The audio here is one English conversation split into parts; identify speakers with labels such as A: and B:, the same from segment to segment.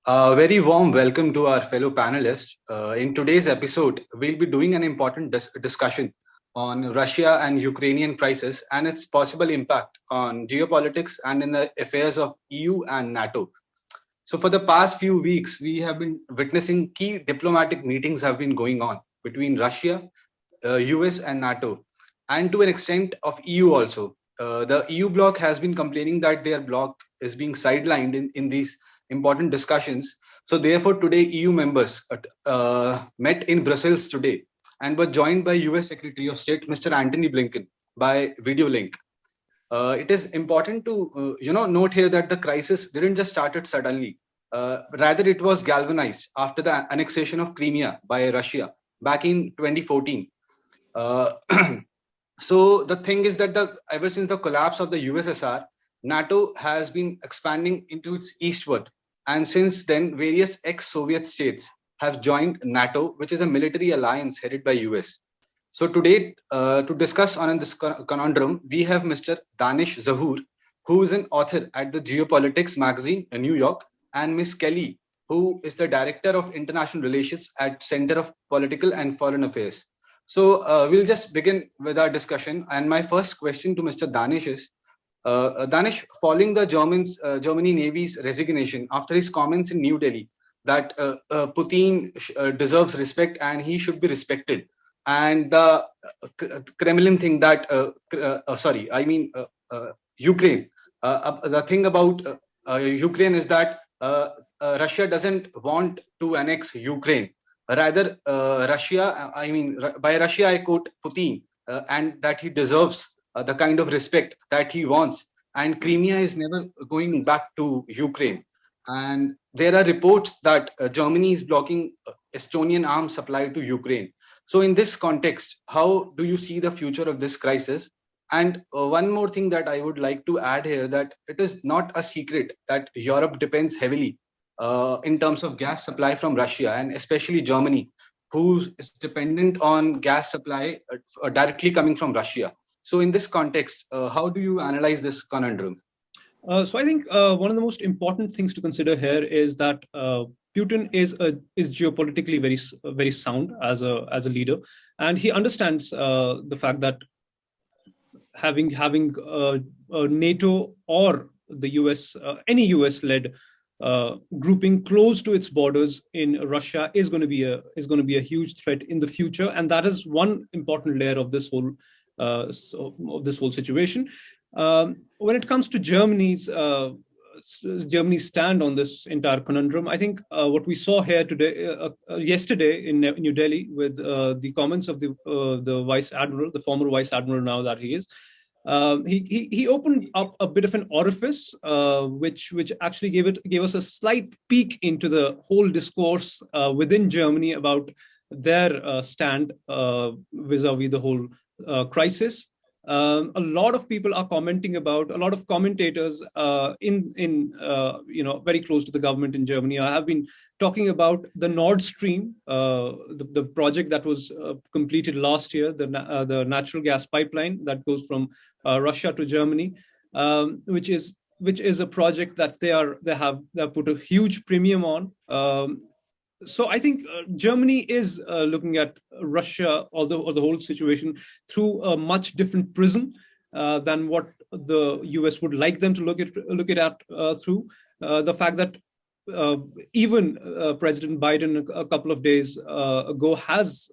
A: A very warm welcome to our fellow panelists. In today's episode, we'll be doing an important discussion on Russia and Ukrainian crisis and its possible impact on geopolitics and in the affairs of EU and NATO. So, for the past few weeks, we have been witnessing key diplomatic meetings have been going on between Russia, US, and NATO, and to an extent of EU also. The EU bloc has been complaining that their bloc is being sidelined in these important discussions. So, therefore, today EU members met in Brussels today and were joined by US Secretary of State Mr. Antony Blinken by video link. It is important to note here that the crisis didn't just started suddenly. Rather, it was galvanized after the annexation of Crimea by Russia back in 2014. So the thing is that ever since the collapse of the USSR, NATO has been expanding into its eastward, and since then, various ex-Soviet states have joined NATO, which is a military alliance headed by US. So today, to discuss on this conundrum, we have Mr. Danish Zahoor, who is an author at the Geopolitics magazine in New York, and Ms. Kelly, who is the Director of International Relations at Center of Political and Foreign Affairs. So we'll just begin with our discussion. And my first question to Mr. Danish is, Danish, following the Germany Navy's resignation after his comments in New Delhi that Putin deserves respect and he should be respected, and the Kremlin thing that, Ukraine. The thing about Ukraine is that Russia doesn't want to annex Ukraine. Rather, by Russia, I quote Putin, and that he deserves the kind of respect that he wants. And Crimea is never going back to Ukraine. And there are reports that Germany is blocking Estonian arms supply to Ukraine. So in this context, how do you see the future of this crisis? And one more thing that I would like to add here, that it is not a secret that Europe depends heavily in terms of gas supply from Russia, and especially Germany, who is dependent on gas supply directly coming from Russia. So in this context, how do you analyze this conundrum?
B: So I think one of the most important things to consider here is that Putin is geopolitically very sound as a leader, and he understands the fact that having NATO or the US, any US-led grouping close to its borders in Russia is going to be a huge threat in the future, and that is one important layer of this whole situation. When it comes to Germany's stand on this entire conundrum, I think what we saw here yesterday in New Delhi with the comments of the Vice Admiral, the former Vice Admiral now that he is, he opened up a bit of an orifice, which actually gave us a slight peek into the whole discourse within Germany about their stand vis-a-vis the whole crisis. A lot of people are commenting about, a lot of commentators very close to the government in Germany have been talking about the Nord Stream, the project that was completed last year, the natural gas pipeline that goes from Russia to Germany, which is a project that they have put a huge premium on. So I think Germany is looking at Russia or the whole situation through a much different prism than what the US would like them to look at through. The fact that even President Biden a couple of days ago has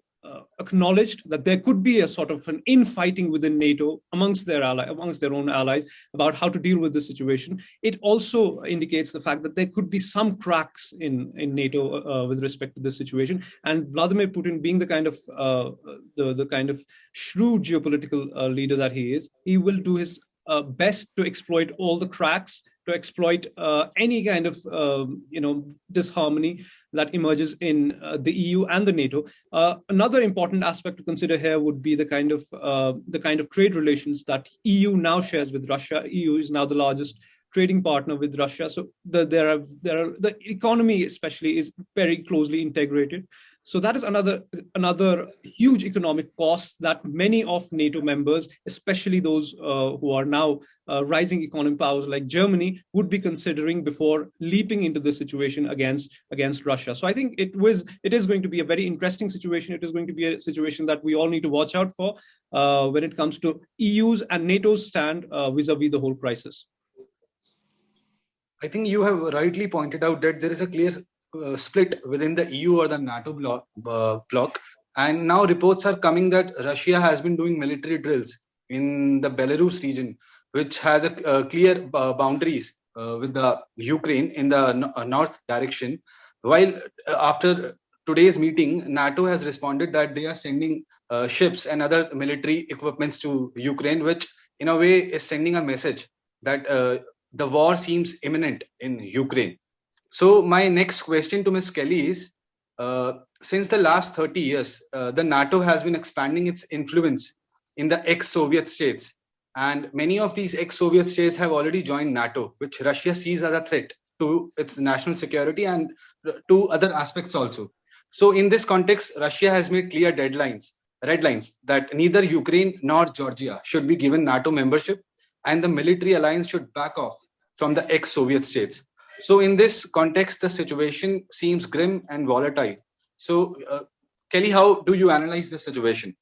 B: acknowledged that there could be a sort of an infighting within NATO amongst their own allies about how to deal with the situation. It also indicates the fact that there could be some cracks in NATO with respect to this situation. And Vladimir Putin, being the kind of shrewd geopolitical leader that he is, he will do his best to exploit all the cracks, to exploit any kind of disharmony that emerges in the EU and the NATO. Another important aspect to consider here would be the kind of trade relations that EU now shares with Russia. EU is now the largest trading partner with Russia, so the economy especially is very closely integrated. So that is another huge economic cost that many of NATO members, especially those who are now rising economic powers like Germany, would be considering before leaping into the situation against Russia. So I think it is going to be a very interesting situation. It is going to be a situation that we all need to watch out for when it comes to EU's and NATO's stand vis-a-vis the whole crisis.
A: I think you have rightly pointed out that there is a clear split within the EU or the NATO bloc. And now reports are coming that Russia has been doing military drills in the Belarus region, which has a clear boundaries with the Ukraine in the north direction. While after today's meeting, NATO has responded that they are sending ships and other military equipments to Ukraine, which in a way is sending a message that the war seems imminent in Ukraine. So my next question to Ms. Kelly is, since the last 30 years, the NATO has been expanding its influence in the ex-Soviet states. And many of these ex-Soviet states have already joined NATO, which Russia sees as a threat to its national security and to other aspects also. So in this context, Russia has made clear red lines that neither Ukraine nor Georgia should be given NATO membership, and the military alliance should back off from the ex-Soviet states. So in this context, the situation seems grim and volatile. So Kelly, how do you analyze the situation?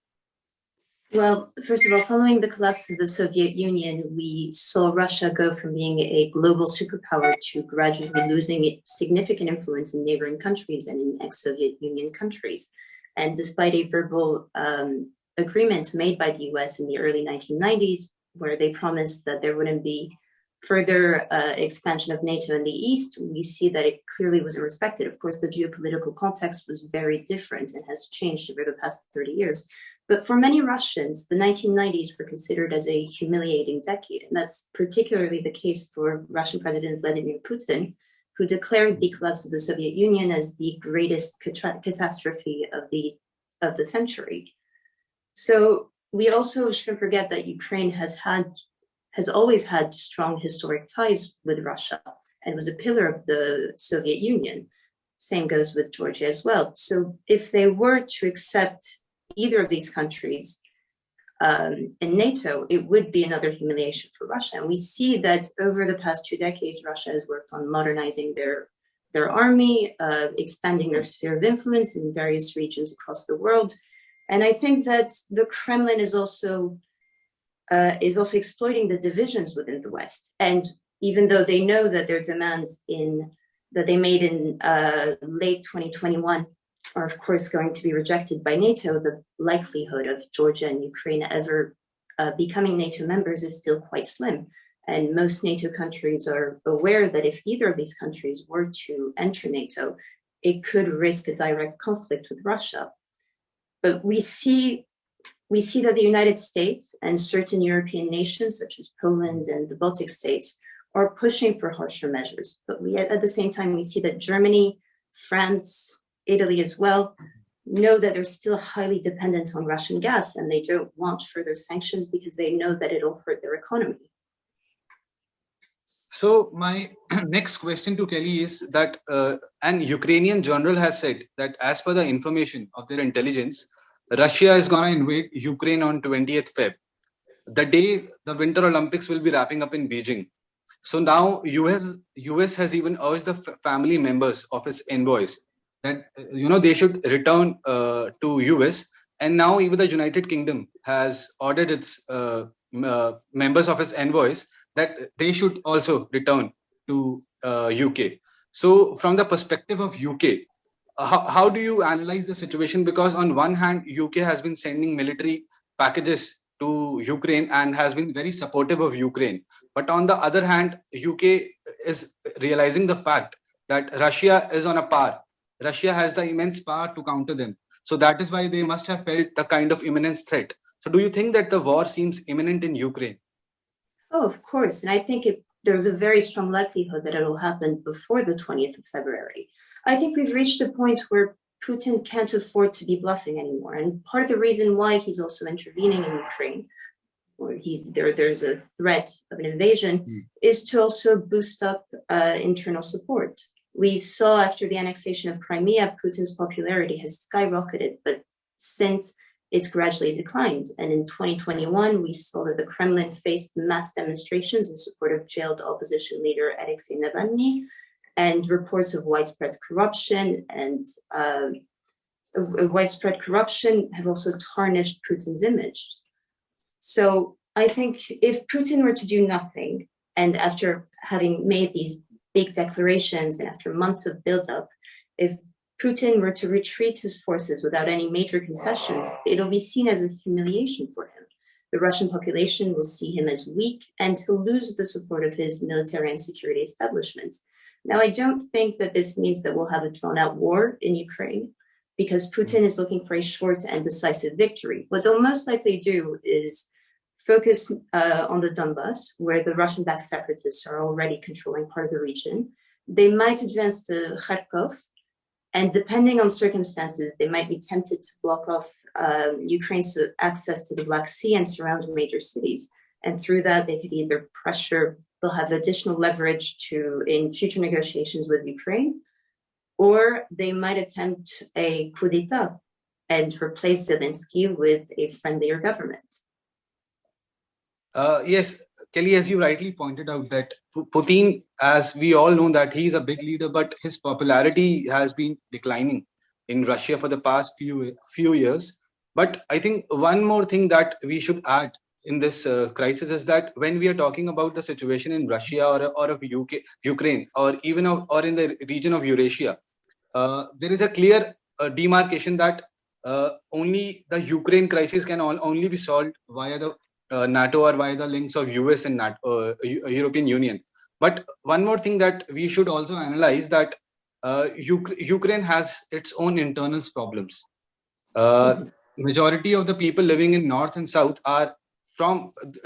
C: Well, first of all, following the collapse of the Soviet Union, we saw Russia go from being a global superpower to gradually losing significant influence in neighboring countries and in ex-Soviet Union countries. And despite a verbal agreement made by the US in the early 1990s, where they promised that there wouldn't be further expansion of NATO in the East, we see that it clearly wasn't respected. Of course, the geopolitical context was very different and has changed over the past 30 years. But for many Russians, the 1990s were considered as a humiliating decade. And that's particularly the case for Russian President Vladimir Putin, who declared the collapse of the Soviet Union as the greatest catastrophe of the century. So we also shouldn't forget that Ukraine has always had strong historic ties with Russia and was a pillar of the Soviet Union. Same goes with Georgia as well. So if they were to accept either of these countries in NATO, it would be another humiliation for Russia. And we see that over the past 2 decades, Russia has worked on modernizing their army, expanding their sphere of influence in various regions across the world. And I think that the Kremlin is also exploiting the divisions within the West. And even though they know that their demands that they made in late 2021 are of course going to be rejected by NATO, the likelihood of Georgia and Ukraine ever becoming NATO members is still quite slim. And most NATO countries are aware that if either of these countries were to enter NATO, it could risk a direct conflict with Russia. But we see that the United States and certain European nations, such as Poland and the Baltic states, are pushing for harsher measures. But at the same time, we see that Germany, France, Italy as well, know that they're still highly dependent on Russian gas, and they don't want further sanctions because they know that it'll hurt their economy.
A: So my next question to Kelly is that an Ukrainian general has said that as per the information of their intelligence, Russia is going to invade Ukraine on 20th Feb, the day the Winter Olympics will be wrapping up in Beijing. So now US has even urged the family members of its envoys that they should return to US, and now even the United Kingdom has ordered its members of its envoys that they should also return to UK. So from the perspective of UK, how do you analyze the situation? Because on one hand, UK has been sending military packages to Ukraine and has been very supportive of Ukraine. But on the other hand, UK is realizing the fact that Russia is on a par. Russia has the immense power to counter them. So that is why they must have felt the kind of imminent threat. So do you think that the war seems imminent in Ukraine?
C: Oh, of course. And I think there's a very strong likelihood that it'll happen before the 20th of February. I think we've reached a point where Putin can't afford to be bluffing anymore. And part of the reason why he's also intervening in Ukraine, or there's a threat of an invasion, is to also boost up internal support. We saw after the annexation of Crimea, Putin's popularity has skyrocketed, but since it's gradually declined. And in 2021, we saw that the Kremlin faced mass demonstrations in support of jailed opposition leader Alexei Navalny, and reports of widespread corruption have also tarnished Putin's image. So I think if Putin were to do nothing, and after having made these big declarations and after months of buildup, if Putin were to retreat his forces without any major concessions, it'll be seen as a humiliation for him. The Russian population will see him as weak, and he'll lose the support of his military and security establishments. Now, I don't think that this means that we'll have a drawn-out war in Ukraine, because Putin is looking for a short and decisive victory. What they'll most likely do is focus on the Donbass, where the Russian-backed separatists are already controlling part of the region. They might advance to Kharkov, and depending on circumstances, they might be tempted to block off Ukraine's access to the Black Sea and surround major cities. And through that, they could either they'll have additional leverage in future negotiations with Ukraine, or they might attempt a coup d'etat and replace Zelensky with a friendlier government.
A: Yes, Kelly, as you rightly pointed out, that Putin, as we all know, that he's a big leader, but his popularity has been declining in Russia for the past few years. But I think one more thing that we should add in this crisis is that when we are talking about the situation in Russia or of Ukraine, or even or in the region of Eurasia, there is a clear demarcation that only the Ukraine crisis can only be solved via the NATO or via the links of US and NATO, European Union. But one more thing that we should also analyze, that Ukraine has its own internal problems. Majority of the people living in north and south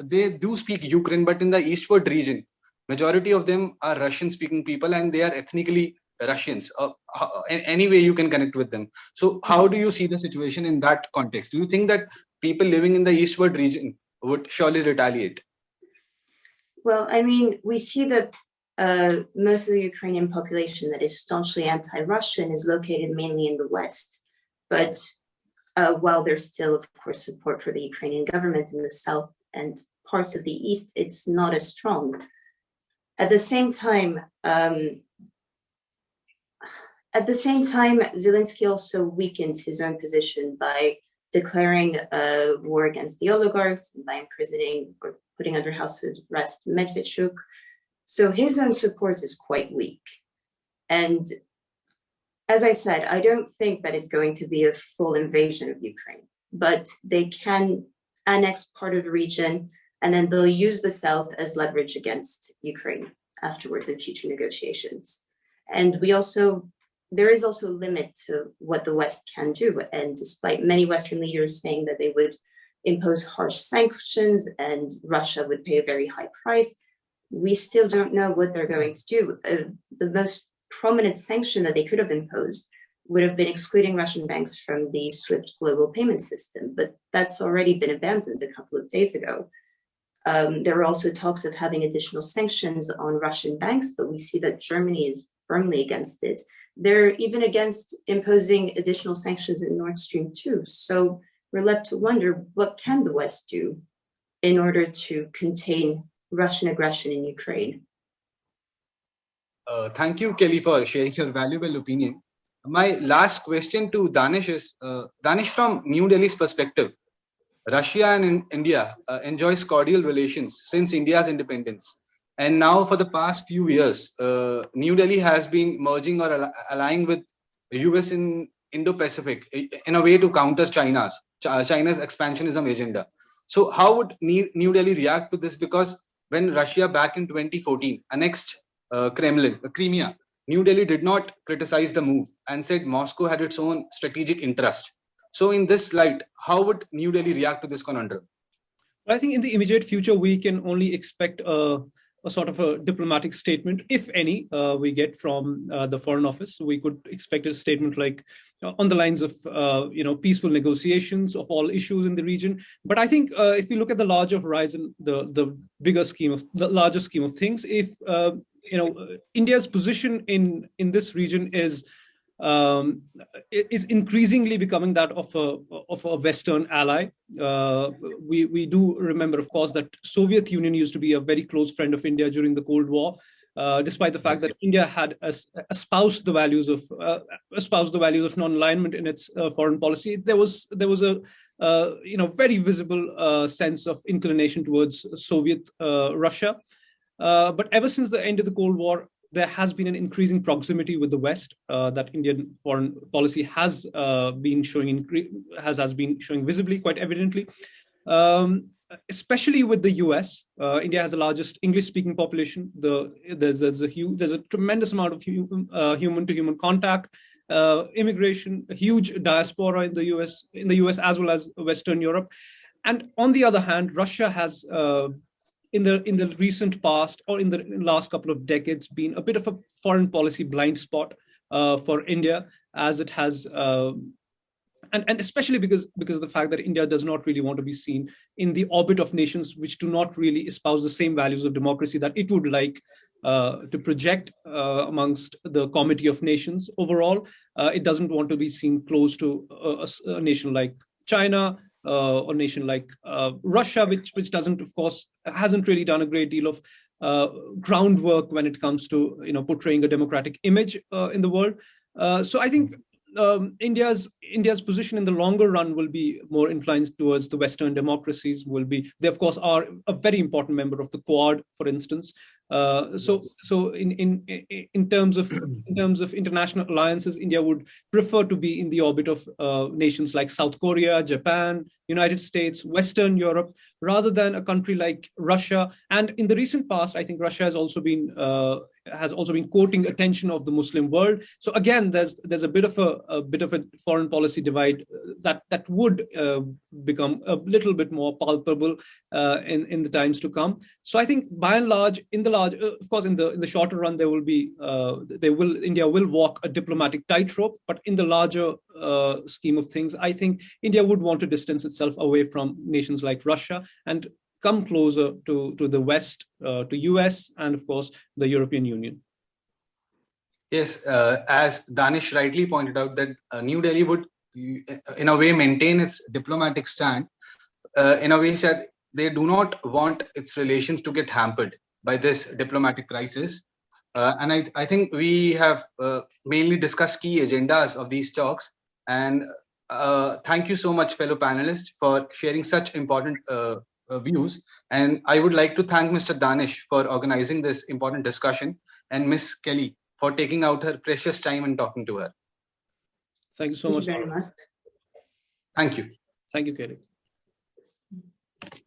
A: they do speak Ukraine, but in the eastward region, majority of them are Russian speaking people, and they are ethnically Russians. Any way you can connect with them. So how do you see the situation in that context? Do you think that people living in the eastward region would surely retaliate?
C: Well, I mean, we see that most of the Ukrainian population that is staunchly anti-Russian is located mainly in the West. But while there's still, of course, support for the Ukrainian government in the South and parts of the East, it's not as strong. At the same time, Zelensky also weakened his own position by declaring a war against the oligarchs and by imprisoning or putting under house arrest Medvedchuk. So his own support is quite weak. And as I said, I don't think that it's going to be a full invasion of Ukraine, but they can annex part of the region, and then they'll use the South as leverage against Ukraine afterwards in future negotiations. And there is also a limit to what the West can do. And despite many Western leaders saying that they would impose harsh sanctions and Russia would pay a very high price, we still don't know what they're going to do. The most prominent sanction that they could have imposed would have been excluding Russian banks from the SWIFT global payment system, but that's already been abandoned a couple of days ago. There were also talks of having additional sanctions on Russian banks, but we see that Germany is firmly against it. They're even against imposing additional sanctions in Nord Stream 2. So we're left to wonder, what can the West do in order to contain Russian aggression in Ukraine?
A: Thank you, Kelly, for sharing your valuable opinion. My last question to Danish is, Danish, from New Delhi's perspective, Russia and India enjoys cordial relations since India's independence. And now for the past few years, New Delhi has been merging or allying with the US in Indo-Pacific in a way to counter China's expansionism agenda. So how would New Delhi react to this? Because when Russia back in 2014 annexed Crimea, New Delhi did not criticize the move and said Moscow had its own strategic interest. So in this light, how would New Delhi react to this conundrum?
B: I think in the immediate future, we can only expect a a sort of a diplomatic statement, if any, we get from the Foreign Office. We could expect a statement like on the lines of peaceful negotiations of all issues in the region. But I think if we look at the larger horizon, the larger scheme of things, if India's position in this region is increasingly becoming that of a Western ally. We do remember, of course, that Soviet Union used to be a very close friend of India during the Cold War, despite the fact that India had espoused the values of non-alignment in its foreign policy. There was a very visible sense of inclination towards Soviet Russia. But ever since the end of the Cold War, there has been an increasing proximity with the West that Indian foreign policy has been showing visibly, quite evidently, especially with the US. India has the largest English-speaking population. There's a tremendous amount of human-to-human contact, immigration, a huge diaspora in the US as well as Western Europe. And on the other hand, Russia has in the recent past, or in the last couple of decades, been a bit of a foreign policy blind spot for India, as it has, and especially because of the fact that India does not really want to be seen in the orbit of nations which do not really espouse the same values of democracy that it would like to project amongst the comity of nations. Overall, it doesn't want to be seen close to a nation like China, or a nation like Russia, which doesn't, of course, hasn't really done a great deal of groundwork when it comes to portraying a democratic image in the world. So I think India's position in the longer run will be more inclined towards the Western democracies. They of course are a very important member of the Quad, for instance. So in terms of international alliances, India would prefer to be in the orbit of nations like South Korea, Japan, United States, Western Europe, rather than a country like Russia. And in the recent past, I think Russia has also been courting attention of the Muslim world. So again, there's a bit of a foreign policy divide that would become a little bit more palpable in the times to come. So I think by and large, of course, in the shorter run, India will walk a diplomatic tightrope, but in the larger scheme of things, I think India would want to distance itself away from nations like Russia and come closer to the West, to US, and of course the European Union.
A: Yes, as Danish rightly pointed out, that New Delhi would, in a way, maintain its diplomatic stand, in a way that they do not want its relations to get hampered by this diplomatic crisis. And I think we have mainly discussed key agendas of these talks. And thank you so much, fellow panelists, for sharing such important views. And I would like to thank Mr. Danish for organizing this important discussion, and Ms. Kelly for taking out her precious time and talking to her.
B: Thank you so much.
C: Thank you very much.
A: Thank you.
B: Thank you, Kelly.